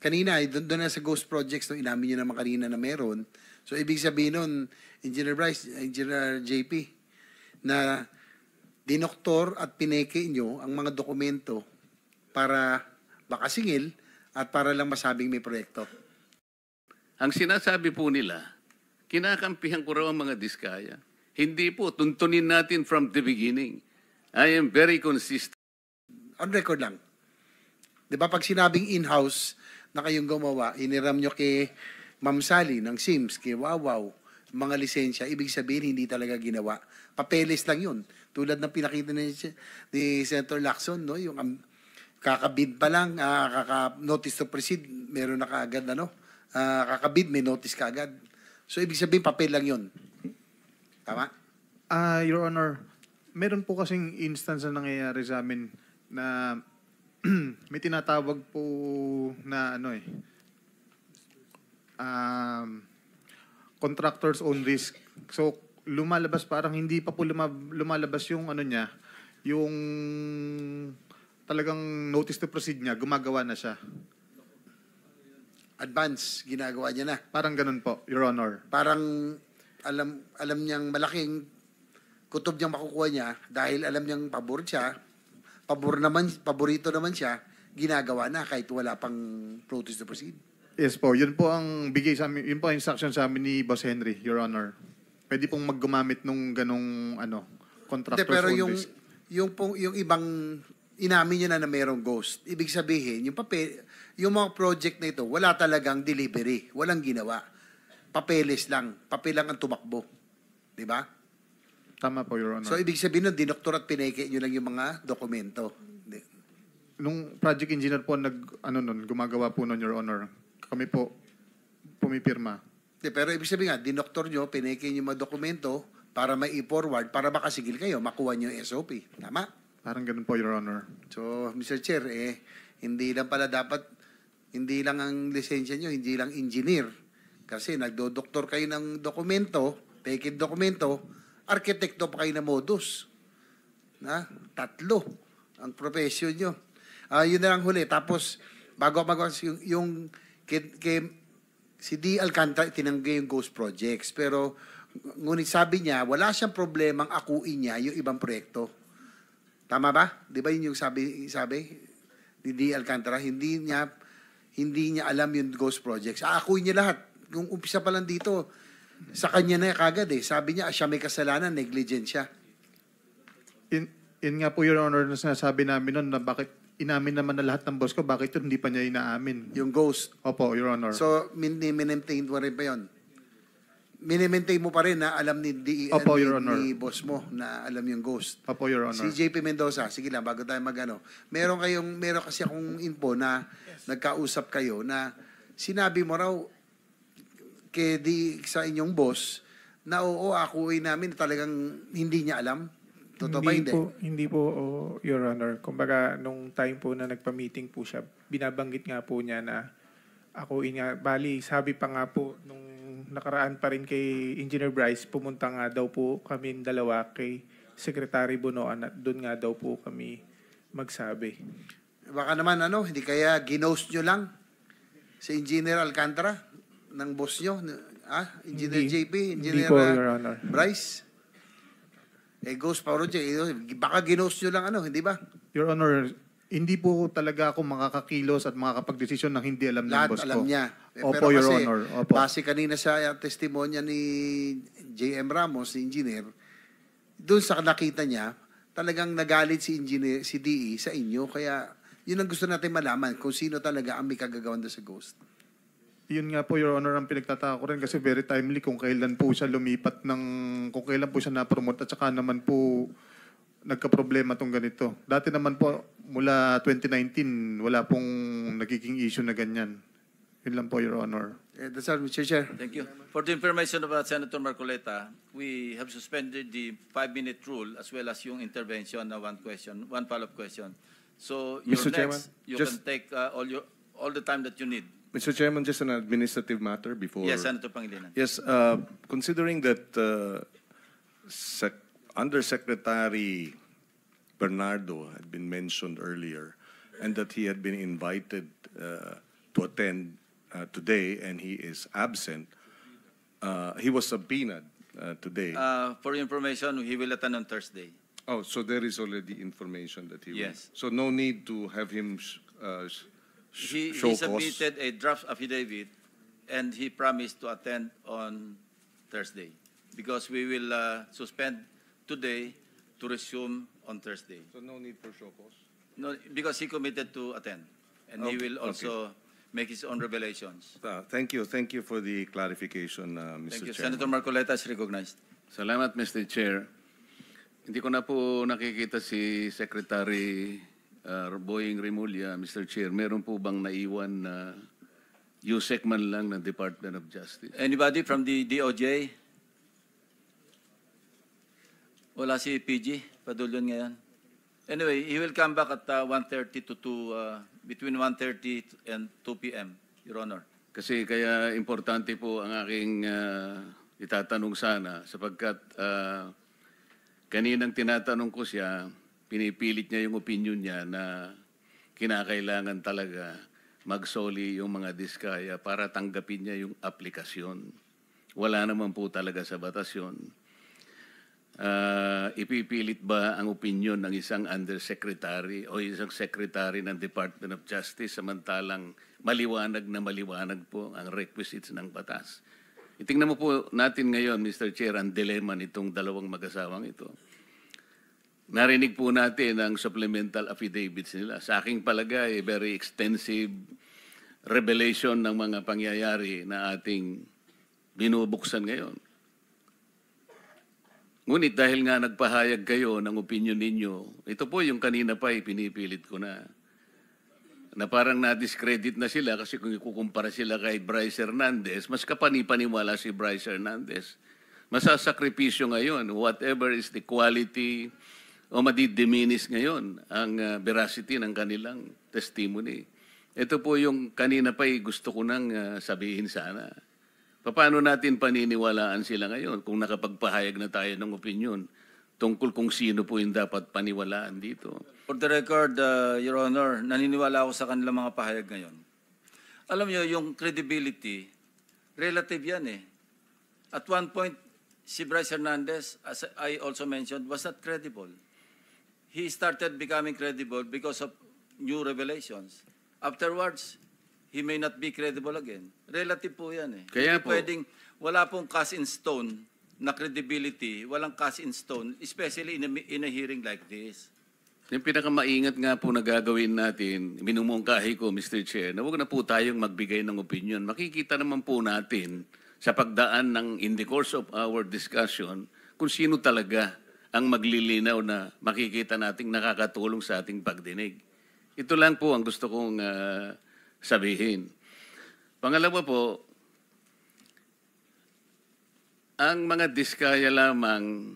kanina, doon na sa ghost projects, no, inamin nyo naman kanina na meron. So, ibig sabihin nun, Engineer Bryce, Engineer JP, na dinoktor at pineke nyo ang mga dokumento para makasingil at para lang masabing may proyekto. Ang sinasabi po nila, kinakampihan ko raw ang mga diskaya. Hindi po, tuntunin natin from the beginning. I am very consistent. On record lang. Di ba pag sinabing in-house na kayong gumawa, iniram nyo kay Ma'am Sally ng Sims, kay Wawaw, mga lisensya, ibig sabihin hindi talaga ginawa. Papeles lang yun. Tulad ng pinakita ni Senator Lacson, no? Yung kakabid pa lang, notice to proceed, meron na kaagad, kakabid, may notice kaagad. So, ibig sabihin, papel lang yun. Tama? Your Honor, meron po kasing instance na nangyayari sa amin na may tinatawag po na contractor's own risk. So, lumalabas parang hindi pa po lumalabas yung niya, yung talagang notice to proceed niya, gumagawa na siya. Advance, ginagawa niya na. Parang ganun po, Your Honor. Parang alam niyang malaking kutob niyang makukuha niya dahil alam niyang paborito naman siya, ginagawa na kahit wala pang notice to proceed. Yes po, yun po ang bigay sa amin, yun po ang instruction sa amin ni Boss Henry, Your Honor. Pwede pong maggumamit nung ganong contractor's pero own risk. yung ibang inamin niya na merong ghost. Ibig sabihin, yung mga project na ito, wala talagang delivery, walang ginawa. Papeles lang, papel lang ang tumakbo. 'Di ba? Tama po, Your Honor. So ibig sabihin nun, dinoktor at pineke niyo lang yung mga dokumento. Nung project engineer po gumagawa po nun, Your Honor. Kami po pumipirma. Pero ibig sabihin nga, dinoktor nyo, pineke nyo mga dokumento para mai-forward, para makasigil kayo, makuha nyo yung SOP. Tama? Parang ganun po, Your Honor. So, Mr. Chair, hindi lang ang lisensya nyo, hindi lang engineer. Kasi nagdodoktor kayo ng dokumento, peke dokumento, arkitekto pa kayo na modus. 3 ang profession nyo. Yun na lang huli. Tapos, bago yung si D. Alcantara tinanggi yung ghost projects. Pero, ngunit sabi niya, wala siyang problemang akuin niya yung ibang proyekto. Tama ba? Di ba yun yung sabi ni D. Alcantara? Hindi niya alam yung ghost projects. Akuin niya lahat. Kung umpisa pa lang dito, sa kanya na kagad Sabi niya, siya may kasalanan, negligent siya. In nga po, Your Honor, na sinasabi namin nun na bakit inamin naman na lahat ng boss ko, bakit yun hindi pa niya inaamin? Yung ghost. Opo, Your Honor. So, minimaintain mo rin pa yun? Minimaintain mo pa rin na alam ni DEN, Opo, Your Honor. ni boss mo na alam yung ghost. Opo, Your Honor. Si JP Mendoza, sige lang, bago tayo meron kasi akong info na nagkausap kayo na sinabi mo raw sa inyong boss na akuin namin talagang hindi niya alam. Totoo ba hindi? Hindi po, Your Honor. Kumbaga, nung time po na nagpa-meeting po siya, binabanggit nga po niya na akuin nga. Bali, sabi pa nga po, nung nakaraan pa rin kay Engineer Bryce, pumunta nga daw po kami dalawa kay Secretary Bonoan at doon nga daw po kami magsabi. Baka naman hindi kaya ginost nyo lang si Engineer Alcantara ng boss nyo? Engineer JP, Engineer po, Your Honor. Bryce? Ghost project, baka ginost nyo lang hindi ba? Your Honor, hindi po talaga ako makakakilos at makakapag-desisyon ng hindi alam ng boss ko. Lahat alam niya. Opo, Your Honor. Opo. Base kanina sa testimonya ni J.M. Ramos, si engineer, doon sa nakita niya, talagang nagalit si DE sa inyo. Kaya yun ang gusto natin malaman, kung sino talaga ang may kagagawan doon sa ghost. Yun nga po, Your Honor, ang pinagtataka ko rin kasi very timely kung kailan po siya lumipat kung kailan po siya na-promote at saka naman po nagka-problema tong ganito. Dati naman po, mula 2019, wala pong nagiging issue na ganyan. Yun lang po, Your Honor. That's all, Mr. Chair. Thank you. For the information about Senator Marcoleta, we have suspended the 5-minute rule as well as yung intervention na one follow-up question. So, you're Mr. next. Chairman, You can take all the time that you need. Mr. Chairman, just an administrative matter before... Yes, Senator Pangilinan. Yes, considering that Undersecretary Bernardo had been mentioned earlier and that he had been invited to attend today and he is absent. He was subpoenaed today. For information, he will attend on Thursday. Oh, so there is already information that he will. Yes. So no need to have him He show cause. submitted a draft affidavit, and he promised to attend on Thursday, because we will suspend today to resume on Thursday. So no need for show cause. No, because he committed to attend, and he Okay, will also make his own revelations. Thank you for the clarification, Mr. Thank you. Chairman. Senator Marcoleta is recognized. Salamat, Mr. Chair. Hindi ko na po nakikita si Secretary Boying Remulla, Mr. Chair. Meron po bang naiwan na USEC man lang ng Department of Justice? Anybody from the DOJ? Wala si PG, Padulyon ngayon. Anyway, he will come back at 1:30 to 2, between 1:30 and 2 p.m., Your Honor. Kasi kaya importante po ang aking itatanong sana sapagkat kaninang tinatanong ko siya, pinipilit niya yung opinion niya na kinakailangan talaga magsoli yung mga diskaya para tanggapin niya yung aplikasyon. Wala naman po talaga sa batas yun. Ipipilit ba ang opinion ng isang undersecretary o isang secretary ng Department of Justice samantalang maliwanag na maliwanag po ang requisites ng batas? Itingnan mo po natin ngayon, Mr. Chair, ang dilemma nitong dalawang mag-asawang ito. Narinig po natin ang supplemental affidavits nila. Sa aking palagay, very extensive revelation ng mga pangyayari na ating binubuksan ngayon. Ngunit dahil nga nagpahayag kayo ng opinion ninyo, ito po yung kanina pa pinipilit ko na parang na-discredit na sila kasi kung ikukumpara sila kay Bryce Hernandez, mas kapanipaniwala si Bryce Hernandez. Masasakripisyo ngayon, whatever is the quality o madidiminis ngayon ang veracity ng kanilang testimony. Ito po yung kanina pa gusto ko nang sabihin sana. Paano natin paniniwalaan sila ngayon kung nakapagpahayag na tayo ng opinion tungkol kung sino po yung dapat paniwalaan dito? For the record, Your Honor, naniniwala ako sa kanilang mga pahayag ngayon. Alam niyo, yung credibility, relative yan eh. At one point, si Bryce Hernandez, as I also mentioned, was not credible. He started becoming credible because of new revelations. Afterwards, he may not be credible again. Relative po yan eh. Kaya Hindi po. pwedeng, wala pong cast in stone na credibility, walang cast in stone, especially in a hearing like this. Yung pinakamaingat nga po na gagawin natin, minumungkahi ko, Mr. Chair, na huwag na po tayong magbigay ng opinion. Makikita naman po natin sa pagdaan ng in the course of our discussion kung sino talaga ang maglilinaw na makikita nating nakakatulong sa ating pagdinig. Ito lang po ang gusto kong sabihin. Pangalawa po, ang mga diskaya lamang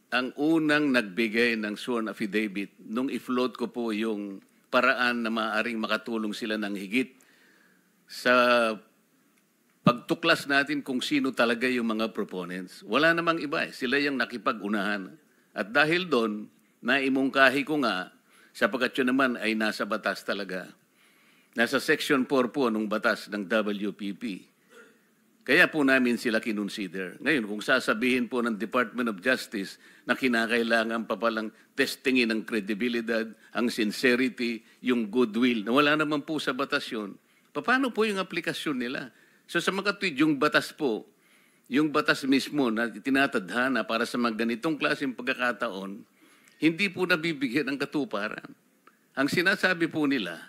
ang unang nagbigay ng sworn affidavit nung i-float ko po yung paraan na maaaring makatulong sila ng higit sa pagtuklas natin kung sino talaga yung mga proponents. Wala namang iba eh. Sila yung nakipag-unahan. At dahil doon, naimungkahi ko nga, sapagkat yun naman ay nasa batas talaga. Nasa Section 4 po ng batas ng WPP. Kaya po namin sila kinonsider. Ngayon, kung sasabihin po ng Department of Justice na kinakailangan pa palang testingin ang kredibilidad, ang sincerity, yung goodwill, na wala naman po sa batas yun, paano po yung aplikasyon nila? So sa mga tweet, yung batas po, yung batas mismo na tinatadhana para sa mga ganitong klaseng pagkakataon, hindi po nabibigyan ng katuparan. Ang sinasabi po nila,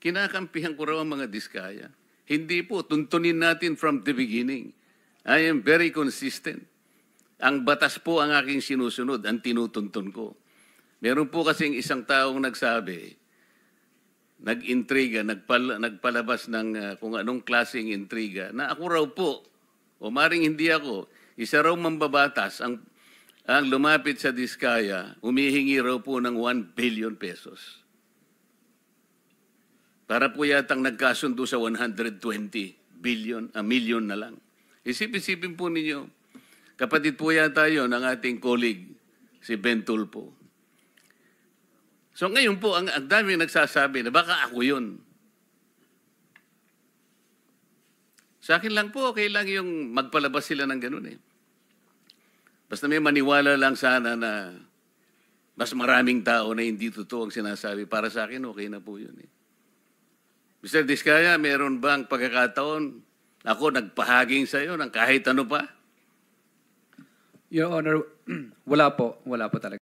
kinakampihan ko raw ang mga diskaya. Hindi po, tuntunin natin from the beginning. I am very consistent. Ang batas po ang aking sinusunod, ang tinutuntun ko. Meron po kasing isang taong nagsabi, nag-intriga, nagpalabas ng kung anong klaseng intriga, na ako raw po, o maring hindi ako, isa raw mambabatas ang lumapit sa diskaya, humihingi raw po ng 1 billion pesos. Para po yatang nagkasundo sa 120 million na lang. Isip-isipin po ninyo, kapatid po yata yun ng ating colleague, si Ben Tulfo. So ngayon po, ang dami nagsasabi na baka ako yun. Sa akin lang po, okay lang yung magpalabas sila ng ganun eh. Basta may maniwala lang sana na mas maraming tao na hindi totoo ang sinasabi. Para sa akin, okay na po yun eh. Mr. Diskaya, meron bang pagkakataon ako nagpahaging sa iyo ng kahit ano pa? Your Honor, wala po talaga.